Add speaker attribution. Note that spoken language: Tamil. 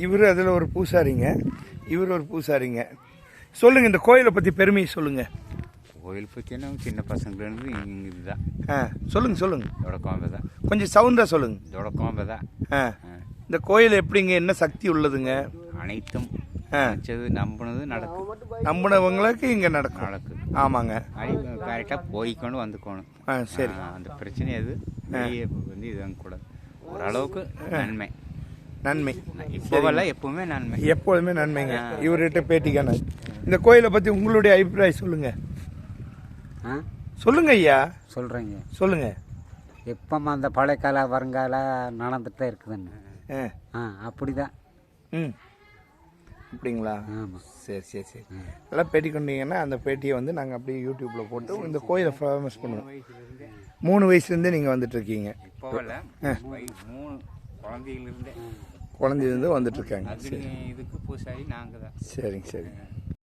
Speaker 1: இவர் அதில் ஒரு பூசாரிங்க, இவர் ஒரு பூசாரிங்க. சொல்லுங்கள், இந்த கோயிலை பற்றி பெருமையை சொல்லுங்கள்.
Speaker 2: கோயில் பற்றினா சின்ன பசங்கள்லேருந்து இங்கே இதுதான்.
Speaker 1: சொல்லுங்கள்.
Speaker 2: இதோட கோம்பை தான்.
Speaker 1: கொஞ்சம் சவுண்டாக சொல்லுங்கள்.
Speaker 2: இதோட கோம்பை தான்.
Speaker 1: இந்த கோயில் எப்படிங்க, என்ன சக்தி உள்ளதுங்க?
Speaker 2: அனைத்தும் நம்பினது நடக்கும்.
Speaker 1: நம்பினவங்களுக்கு இங்கே நடக்கும். ஆமாங்க.
Speaker 2: கரெக்டாக போய்க்கணும் வந்துக்கணும்.
Speaker 1: சரி.
Speaker 2: அந்த பிரச்சனை எது வெளியே வந்து இது கூட ஓரளவுக்கு நன்மை. இப்போவெல்லாம் எப்பவுமே நன்மை.
Speaker 1: எப்போதுமே நன்மைங்க. இவர்கிட்ட பேட்டிக்கான இந்த கோயிலை பற்றி உங்களுடைய அபிப்பிராயம் சொல்லுங்க. சொல்லுங்க ஐயா.
Speaker 3: சொல்கிறேங்க.
Speaker 1: சொல்லுங்க.
Speaker 3: எப்போ அந்த பழைய கால வருங்கால நடந்துட்டு தான் இருக்குதுன்னு. அப்படிதான்.
Speaker 1: அப்படிங்களா?
Speaker 3: ஆமாம்.
Speaker 1: சரி. எல்லாம் பேட்டி கொண்டீங்கன்னா அந்த பேட்டியை வந்து நாங்கள் அப்படியே யூடியூப்பில் போட்டு இந்த கோயிலை ஃபேமஸ் பண்ணுவோம். 3 வயசுலேருந்தே நீங்கள் வந்துட்டுருக்கீங்க.
Speaker 2: குழந்தையிலிருந்து
Speaker 1: வந்துட்டுருக்காங்க.
Speaker 2: இதுக்கு பூசாரி நாங்கள் தான்.
Speaker 1: சரிங்க.